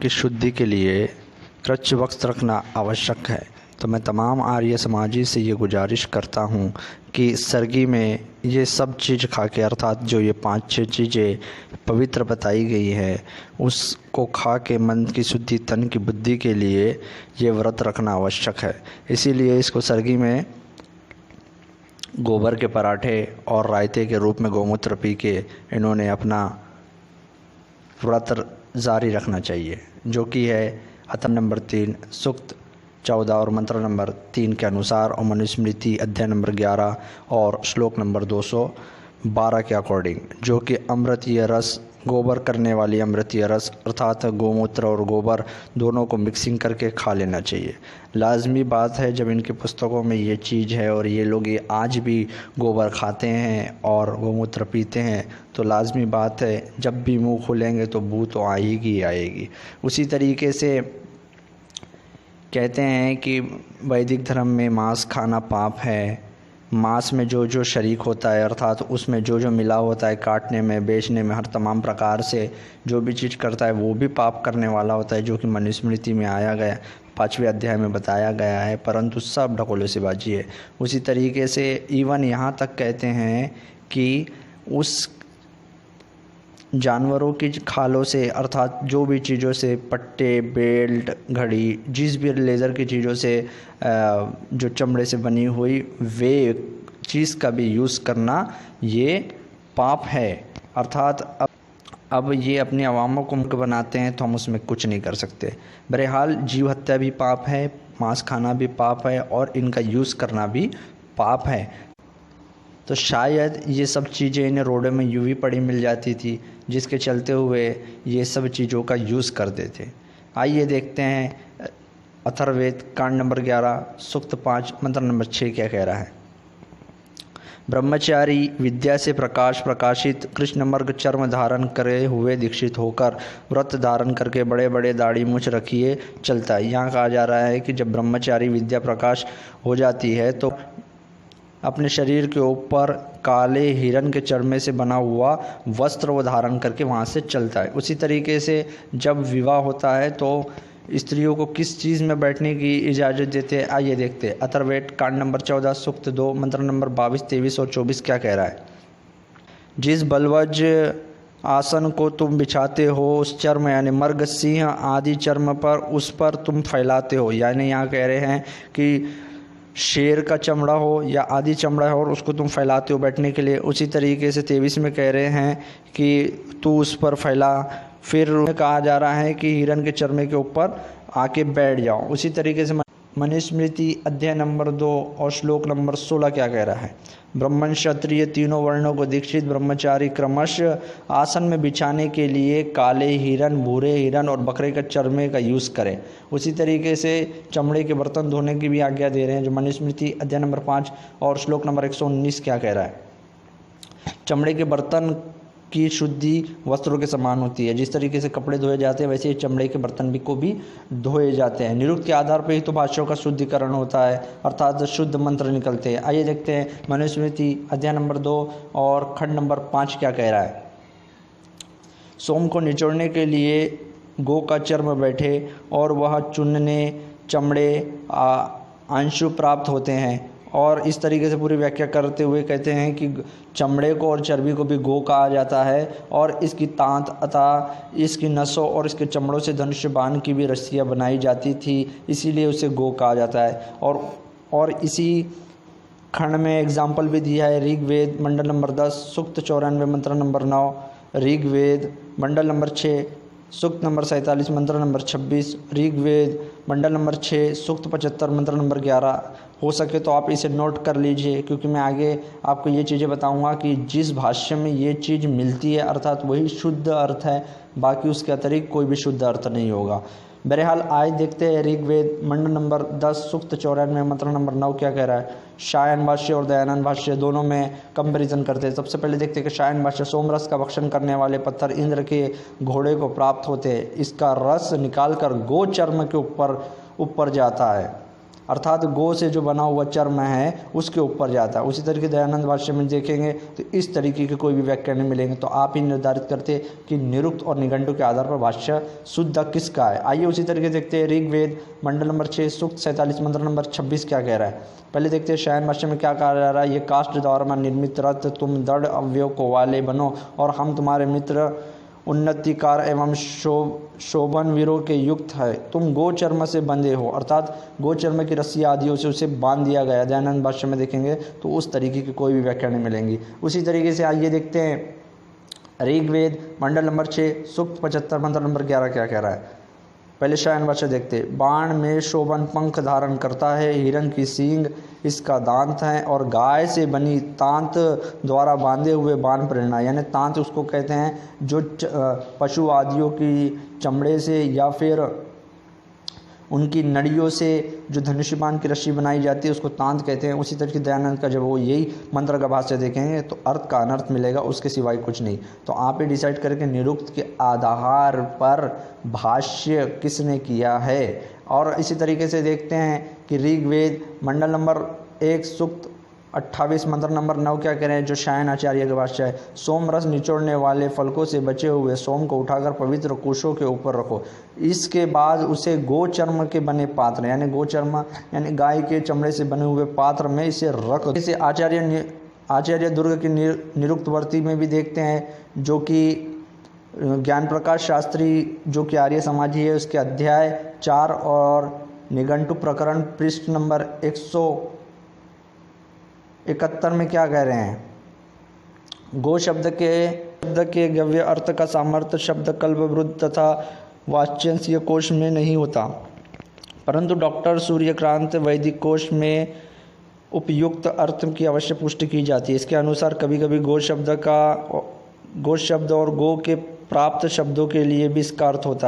की शुद्धि के लिए कृच्छ वस्त्र रखना आवश्यक है। तो मैं तमाम आर्य समाजी से ये गुजारिश करता हूँ कि सरगी में ये सब चीज़ खा के, अर्थात जो ये 5-6 चीज़ें पवित्र बताई गई है, उसको खा के मन की शुद्धि, तन की बुद्धि के लिए ये व्रत रखना आवश्यक है। इसीलिए इसको सरगी में गोबर के पराठे और रायते के रूप में गौमूत्र पी के इन्होंने अपना व्रत जारी रखना चाहिए, जो कि है अथर्व नंबर 3 सूक्त 14 और मंत्र नंबर 3 के अनुसार और मनुस्मृति अध्याय नंबर 11 और श्लोक नंबर 212 के अकॉर्डिंग, जो कि अमृतीय रस, गोबर करने वाली अमृतीय रस अर्थात गोमूत्र और गोबर दोनों को मिक्सिंग करके खा लेना चाहिए। लाजमी बात है, जब इनकी पुस्तकों में ये चीज़ है और ये लोग ये आज भी गोबर खाते हैं और गोमूत्र पीते हैं, तो लाजमी बात है जब भी मुंह खोलेंगे तो बू तो आएगी ही आएगी। उसी तरीके से कहते हैं कि वैदिक धर्म में मांस खाना पाप है। मांस में जो जो शरीक होता है, अर्थात उसमें जो जो मिला होता है, काटने में, बेचने में, हर तमाम प्रकार से जो भी चीज़ करता है वो भी पाप करने वाला होता है, जो कि मनुस्मृति में आया गया 5वें अध्याय में बताया गया है। परंतु सब ढकोले से बाजी है। उसी तरीके से इवन यहाँ तक कहते हैं कि उस जानवरों की खालों से, अर्थात जो भी चीज़ों से, पट्टे, बेल्ट, घड़ी, जिस भी लेज़र की चीज़ों से जो चमड़े से बनी हुई वे चीज़ का भी यूज़ करना ये पाप है। अर्थात अब ये अपनी अवामों को मुक्त बनाते हैं तो हम उसमें कुछ नहीं कर सकते। बहरहाल जीव हत्या भी पाप है, मांस खाना भी पाप है और इनका यूज़ करना भी पाप है। तो शायद ये सब चीज़ें इन्हें रोडों में यूं ही पड़ी मिल जाती थी, जिसके चलते हुए ये सब चीज़ों का यूज़ करते थे। आइए देखते हैं अथर्ववेद कांड नंबर 11 सूक्त 5 मंत्र नंबर 6 क्या कह रहा है। ब्रह्मचारी विद्या से प्रकाशित कृष्ण मर्ग चर्म धारण करे हुए दीक्षित होकर व्रत धारण करके बड़े बड़े दाढ़ी मूछ रखिए चलता है। यहाँ कहा जा रहा है कि जब ब्रह्मचारी विद्या प्रकाश हो जाती है तो अपने शरीर के ऊपर काले हिरन के चर्मे से बना हुआ वस्त्र वो धारण करके वहाँ से चलता है। उसी तरीके से जब विवाह होता है तो स्त्रियों को किस चीज़ में बैठने की इजाज़त देते हैं, आइए देखते हैं। अथर्ववेद कांड नंबर 14 सूक्त 2 मंत्र नंबर 22, 23 और 24 क्या कह रहा है। जिस बलवज आसन को तुम बिछाते हो उस चर्म यानी मर्ग, सिंह आदि चर्म पर उस पर तुम फैलाते हो, यानी यहाँ कह रहे हैं कि शेर का चमड़ा हो या आदि चमड़ा हो और उसको तुम फैलाते हो बैठने के लिए। उसी तरीके से 23 में कह रहे हैं कि तू उस पर फैला। फिर कहा जा रहा है कि हिरन के चर्मे के ऊपर आके बैठ जाओ। उसी तरीके से मनुस्मृति अध्याय नंबर 2 और श्लोक नंबर 16 क्या कह रहा है। ब्राह्मण क्षत्रिय तीनों वर्णों को दीक्षित ब्रह्मचारी क्रमशः आसन में बिछाने के लिए काले हिरन, भूरे हिरन और बकरे का चर्मे का यूज़ करें। उसी तरीके से चमड़े के बर्तन धोने की भी आज्ञा दे रहे हैं, जो मनुस्मृति अध्याय नंबर 5 और श्लोक नंबर 119 क्या कह रहा है। चमड़े के बर्तन की शुद्धि वस्त्रों के समान होती है। जिस तरीके से कपड़े धोए जाते हैं वैसे ही चमड़े के बर्तन को भी धोए जाते हैं। निरुक्त के आधार पर ही तो भाषाओं का शुद्धिकरण होता है, अर्थात शुद्ध मंत्र निकलते हैं। आइए देखते हैं मनुस्मृति अध्याय नंबर 2 और खंड नंबर 5 क्या कह रहा है। सोम को निचोड़ने के लिए गो का चर्म बैठे और वह चुनने चमड़े अंशु प्राप्त होते हैं। और इस तरीके से पूरी व्याख्या करते हुए कहते हैं कि चमड़े को और चर्बी को भी गो कहा जाता है और इसकी तांत अतः इसकी नसों और इसके चमड़ों से धनुष्य बाण की भी रस्सियाँ बनाई जाती थी, इसीलिए उसे गो कहा जाता है। और इसी खंड में एग्जाम्पल भी दिया है। ऋग्वेद मंडल नंबर 10 सूक्त 94 मंत्र नंबर 9, ऋग्वेद मंडल नंबर 6 सूक्त नंबर 47 मंत्र नंबर 26, ऋग्वेद मंडल नंबर 6 सूक्त 75 मंत्र नंबर 11। हो सके तो आप इसे नोट कर लीजिए, क्योंकि मैं आगे आपको ये चीज़ें बताऊंगा कि जिस भाष्य में ये चीज़ मिलती है अर्थात वही शुद्ध अर्थ है, बाकी उसके अतिरिक्त कोई भी शुद्ध अर्थ नहीं होगा। बहरहाल आज देखते हैं ऋग्वेद मंडल नंबर 10 सूक्त 94 मंत्र नंबर 9 क्या कह रहा है। शायन भाष्य और दयानंद भाष्य दोनों में कंपैरिजन करते हैं। सबसे पहले देखते हैं कि शायन भाष्य, सोमरस का भक्षण करने वाले पत्थर इंद्र के घोड़े को प्राप्त होते हैं। इसका रस निकालकर गो चर्म के ऊपर जाता है। अर्थात गो से जो बना हुआ चर्म है उसके ऊपर जाता है। उसी तरीके दयानंद भाष्य में देखेंगे तो इस तरीके के कोई भी व्याख्या नहीं मिलेंगे। तो आप ही निर्धारित करते कि निरुक्त और निघंटु के आधार पर भाष्य शुद्ध किसका है। आइए उसी तरीके से देखते हैं ऋग्वेद मंडल नंबर 6 सूक्त 47 मंत्र नंबर 26 क्या कह रहा है। पहले देखते हैं शयन भाष्य में क्या कहा जा रहा है। ये काष्ठ द्वारा निर्मित रथ तुम दृढ़ अवयव को वाले बनो और हम तुम्हारे मित्र उन्नतिकार एवं शोभन वीरों के युक्त है। तुम गोचर्म से बंधे हो, अर्थात गोचर्म की रस्सी आदियों से उसे बांध दिया गया। दयानंद भाष्य में देखेंगे तो उस तरीके की कोई भी व्याख्या नहीं मिलेंगी। उसी तरीके से आइए देखते हैं ऋग्वेद मंडल नंबर 6 सूक्त 75 मंत्र नंबर 11 क्या कह रहा है। पहले शयन भाष्य देखते। बाण में शोभन पंख धारण करता है, हिरण की सींग इसका दांत है और गाय से बनी तांत द्वारा बांधे हुए बाण प्रेरणा, यानी तांत उसको कहते हैं जो पशु आदियों की चमड़े से या फिर उनकी नड़ियों से जो धनुष बाण की रस्सी बनाई जाती है उसको तांत कहते हैं। उसी तरीके दयानंद का जब वो यही मंत्र का भाष्य देखेंगे तो अर्थ का अनर्थ मिलेगा, उसके सिवाय कुछ नहीं। तो आप ही डिसाइड करके निरुक्त के आधार पर भाष्य किसने किया है। और इसी तरीके से देखते हैं कि ऋग्वेद मंडल नंबर 1 सूक्त 28 मंत्र नंबर 9 क्या कह रहे हैं। जो शयन आचार्य के भाष्य है। सोम रस निचोड़ने वाले फलकों से बचे हुए सोम को उठाकर पवित्र कुशों के ऊपर रखो, इसके बाद उसे गोचर्म के बने पात्र, यानी गोचर्म यानी गाय के चमड़े से बने हुए पात्र में इसे रख। इसे आचार्य दुर्ग की निरुक्तवर्ती में भी देखते हैं, जो कि ज्ञान प्रकाश शास्त्री जो कि आर्य समाजी है उसके अध्याय 4 और निघंटु प्रकरण पृष्ठ नंबर 171 में क्या कह रहे हैं। गो शब्द के गव्य अर्थ का सामर्थ्य शब्द कल्पवृद्ध तथा वाच्यंश कोश में नहीं होता, परंतु डॉक्टर सूर्यकांत वैदिक कोश में उपयुक्त अर्थ की अवश्य पुष्टि की जाती है। इसके अनुसार कभी कभी गो शब्द और गो के प्राप्त शब्दों के लिए भी इसका अर्थ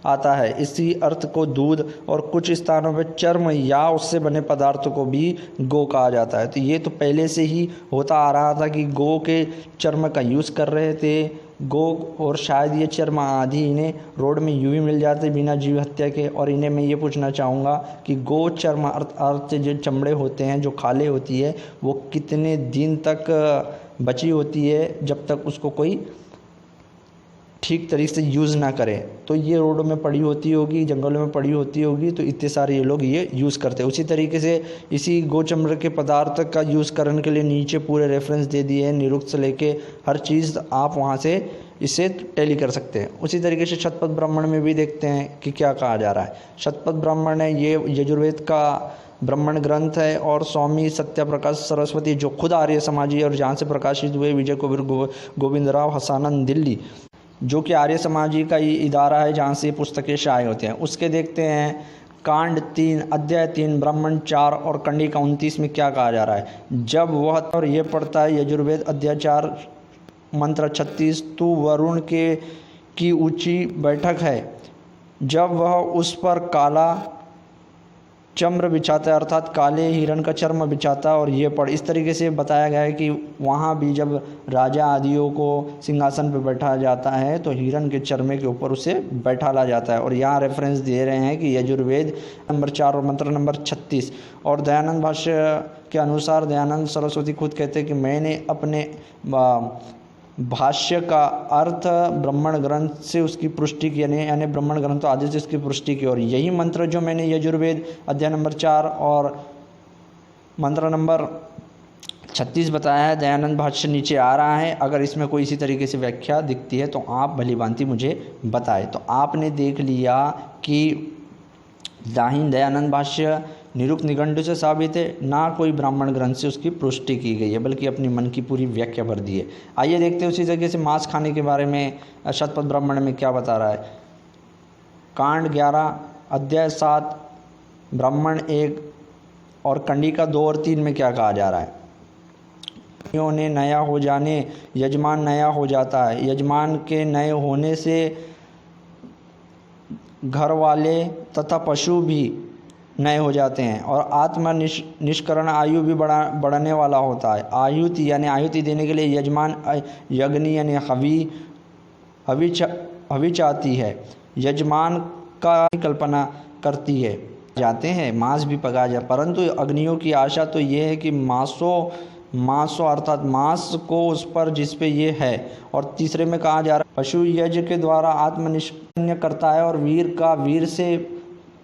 आता है। इसी अर्थ को दूध और कुछ स्थानों में चर्म या उससे बने पदार्थों को भी गो कहा जाता है। तो ये तो पहले से ही होता आ रहा था कि गो के चर्म का यूज़ कर रहे थे गो, और शायद ये चर्म आदि इन्हें रोड में यूं ही मिल जाते बिना जीव हत्या के। और इन्हें मैं ये पूछना चाहूँगा कि गो चर्म अर्थ जो चमड़े होते हैं, जो खाले होती है, वो कितने दिन तक बची होती है जब तक उसको कोई ठीक तरीके से यूज़ ना करें। तो ये रोडों में पड़ी होती होगी, जंगलों में पड़ी होती होगी, तो इतने सारे ये लोग ये यूज़ करते हैं। उसी तरीके से इसी गोचम्र के पदार्थ का यूज़ करने के लिए नीचे पूरे रेफरेंस दे दिए हैं, निरुक्त से लेके हर चीज़ आप वहाँ से इसे टैली कर सकते हैं। उसी तरीके से शतपथ ब्राह्मण में भी देखते हैं कि क्या कहा जा रहा है। शतपथ ब्राह्मण है ये यजुर्वेद का ब्राह्मण ग्रंथ है और स्वामी सत्यप्रकाश सरस्वती जो खुद आर्य समाजी और जहाँ से प्रकाशित हुए विजय कुबीर गोविंदराव हसानंद दिल्ली, जो कि आर्य समाजी का ही इदारा है जहाँ से पुस्तकें शाये होते हैं। उसके देखते हैं कांड 3 अध्याय 3 ब्राह्मण 4 और कंडिका 29 में क्या कहा जा रहा है। जब वह और ये पढ़ता है यजुर्वेद अध्याय 4 मंत्र 36, तू वरुण की ऊंची बैठक है, जब वह उस पर काला चम्र बिछाता है, अर्थात काले हिरण का चर्म बिछाता है। और ये पढ़ इस तरीके से बताया गया है कि वहाँ भी जब राजा आदियों को सिंहासन पर बैठाया जाता है तो हिरण के चर्मे के ऊपर उसे बैठाला जाता है। और यहाँ रेफरेंस दे रहे हैं कि यजुर्वेद नंबर 4 और मंत्र नंबर 36। और दयानंद भाष्य के अनुसार दयानंद सरस्वती खुद कहते हैं कि मैंने अपने भाष्य का अर्थ ब्राह्मण ग्रंथ से उसकी पुष्टि की, यानी ब्राह्मण ग्रंथ आदि से उसकी पुष्टि की। और यही मंत्र जो मैंने यजुर्वेद अध्याय नंबर 4 और मंत्र नंबर 36 बताया है, दयानंद भाष्य नीचे आ रहा है। अगर इसमें कोई इसी तरीके से व्याख्या दिखती है तो आप भली भांति मुझे बताएं। तो आपने देख लिया कि दाहिन दयानंद भाष्य निरुक्त निघंटु से साबित है, ना कोई ब्राह्मण ग्रंथ से उसकी पुष्टि की गई है, बल्कि अपनी मन की पूरी व्याख्या भर दी है। आइए देखते हैं उसी तरीके से मांस खाने के बारे में शतपथ ब्राह्मण में क्या बता रहा है। कांड 11 अध्याय 7 ब्राह्मण 1 और कंडिका 2 और 3 में क्या कहा जा रहा है। ने नया हो जाने यजमान नया हो जाता है, यजमान के नए होने से घर वाले तथा पशु भी नए हो जाते हैं। और आत्मा निष्करण आयु भी बढ़ने वाला होता है। आयुति देने के लिए यजमान यज्ञ यानी हवि चाहती है, यजमान का कल्पना करती है। जाते हैं, मांस भी पकाया जाए, परंतु अग्नियों की आशा तो ये है कि मांसो अर्थात मांस को उस पर जिस पे ये है। और तीसरे में कहा जा रहा है पशु यज्ञ के द्वारा आत्मनिष्पन्न करता है और वीर से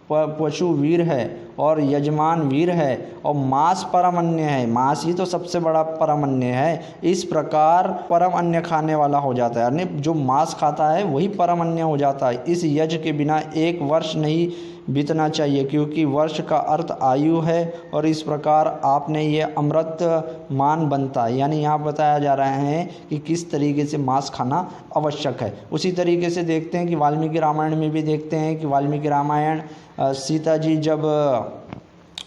पशु वीर है और यजमान वीर है और मांस परम अन्य है। मांस ही तो सबसे बड़ा परम अन्य है। इस प्रकार परम अन्य खाने वाला हो जाता है, यानी जो मांस खाता है वही परम अन्य हो जाता है। इस यज्ञ के बिना 1 वर्ष नहीं बीतना चाहिए, क्योंकि वर्ष का अर्थ आयु है और इस प्रकार आपने ये अमृत मान बनता है। यानी यहाँ बताया जा रहा है कि किस तरीके से मांस खाना आवश्यक है। उसी तरीके से देखते हैं कि वाल्मीकि रामायण में भी देखते हैं कि वाल्मीकि रामायण सीता जी जब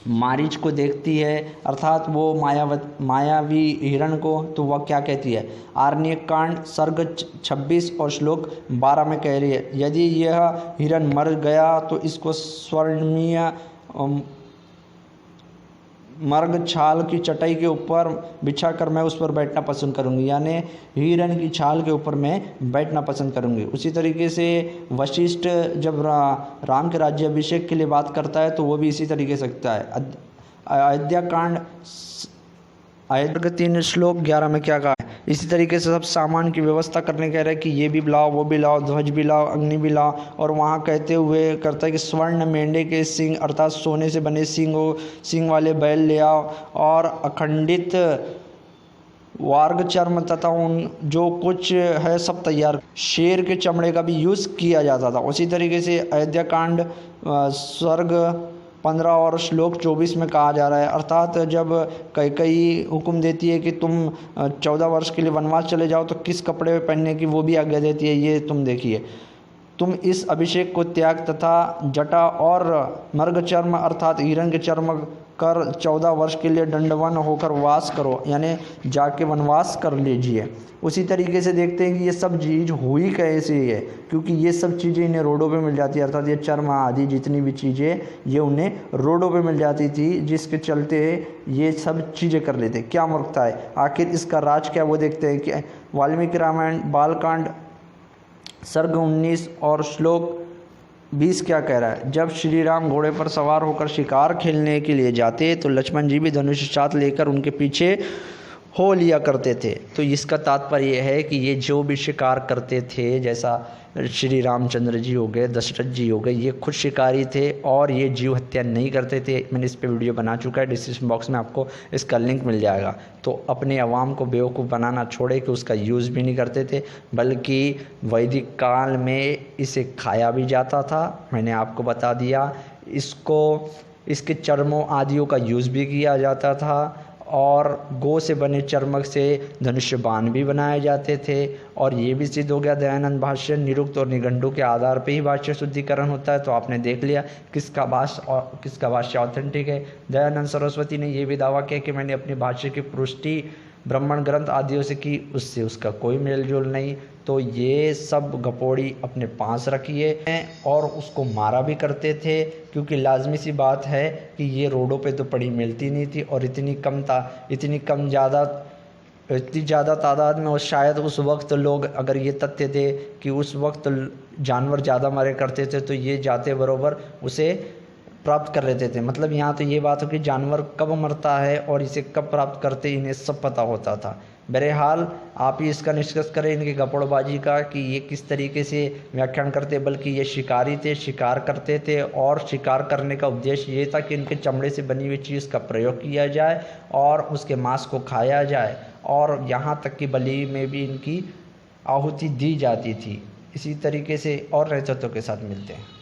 मारीच को देखती है, अर्थात वो मायावी हिरण को, तो वह क्या कहती है। आरण्यक कांड सर्ग 26 और श्लोक 12 में कह रही है, यदि यह हिरण मर गया तो इसको स्वर्णीय मर्ग छाल की चटाई के ऊपर बिछा कर मैं उस पर बैठना पसंद करूंगी, यानी हिरण की छाल के ऊपर मैं बैठना पसंद करूंगी। उसी तरीके से वशिष्ठ जब राम के राज्याभिषेक के लिए बात करता है तो वो भी इसी तरीके से सकता है। अयोध्या कांड 3 श्लोक 11 में क्या कहा है। इसी तरीके से सब सामान की व्यवस्था करने कह रहे हैं कि ये भी लाओ, वो भी लाओ, ध्वज भी लाओ, अग्नि भी लाओ। और वहाँ कहते हुए करता है कि स्वर्ण मेंढे के सिंग अर्थात सोने से बने सिंग वाले बैल ले आओ और अखंडित वार्ग चर्म तथा उन जो कुछ है सब तैयार। शेर के चमड़े का भी यूज़ किया जाता था। उसी तरीके से अयोध्या कांड स्वर्ग 15 और श्लोक 24 में कहा जा रहा है, अर्थात जब कैकेयी हुक्म देती है कि तुम 14 वर्ष के लिए वनवास चले जाओ तो किस कपड़े पहनने की वो भी आज्ञा देती है। ये तुम देखिए, तुम इस अभिषेक को त्याग तथा जटा और मर्ग चर्म अर्थात हिरण के चर्म कर 14 वर्ष के लिए दंडवन होकर वास करो, यानी जाके वनवास कर लीजिए। उसी तरीके से देखते हैं कि ये सब चीज़ हुई कैसे है, क्योंकि ये सब चीज़ें इन्हें रोडों पे मिल जाती है, अर्थात ये चर्म आदि जितनी भी चीज़ें ये उन्हें रोडों पे मिल जाती थी, जिसके चलते ये सब चीज़ें कर लेते। क्या मरता है आखिर इसका राज क्या, वो देखते हैं कि वाल्मीकि रामायण बालकांड सर्ग 19 और श्लोक 20 क्या कह रहा है। जब श्री राम घोड़े पर सवार होकर शिकार खेलने के लिए जाते तो लक्ष्मण जी भी धनुष साथ लेकर उनके पीछे हो लिया करते थे। तो इसका तात्पर्य यह है कि ये जो भी शिकार करते थे, जैसा श्री रामचंद्र जी हो गए, दशरथ जी हो गए, ये खुद शिकारी थे और ये जीव हत्या नहीं करते थे। मैंने इस पे वीडियो बना चुका है, डिस्क्रिप्शन बॉक्स में आपको इसका लिंक मिल जाएगा। तो अपने अवाम को बेवकूफ़ बनाना छोड़े कि उसका यूज़ भी नहीं करते थे, बल्कि वैदिक काल में इसे खाया भी जाता था। मैंने आपको बता दिया, इसके चर्मों आदियों का यूज़ भी किया जाता था और गो से बने चर्मक से धनुष्य बाण भी बनाए जाते थे। और ये भी सिद्ध हो गया दयानंद भाष्य निरुक्त और निघंटु के आधार पे ही भाष्य शुद्धिकरण होता है। तो आपने देख लिया किसका भाष्य ऑथेंटिक है। दयानंद सरस्वती ने ये भी दावा किया कि मैंने अपने भाष्य की पुष्टि ब्राह्मण ग्रंथ आदियों से की, उससे उसका कोई मेल जोल नहीं। तो ये सब गपोड़ी अपने पास रखिए हैं और उसको मारा भी करते थे, क्योंकि लाजमी सी बात है कि ये रोडों पे तो पड़ी मिलती नहीं थी और इतनी ज़्यादा तादाद में। और शायद उस वक्त लोग, अगर ये तथ्य थे कि उस वक्त जानवर ज़्यादा मरे करते थे, तो ये जाते बरोबर उसे प्राप्त कर लेते थे। मतलब यहाँ तो ये बात हो कि जानवर कब मरता है और इसे कब प्राप्त करते, इन्हें सब पता होता था। बहरहाल आप ही इसका निष्कर्ष करें इनकी गपड़बाजी का कि ये किस तरीके से व्याख्यान करते, बल्कि ये शिकारी थे, शिकार करते थे और शिकार करने का उद्देश्य ये था कि इनके चमड़े से बनी हुई चीज़ का प्रयोग किया जाए और उसके मांस को खाया जाए, और यहाँ तक कि बलि में भी इनकी आहुति दी जाती थी। इसी तरीके से और नए तत्वों के साथ मिलते हैं।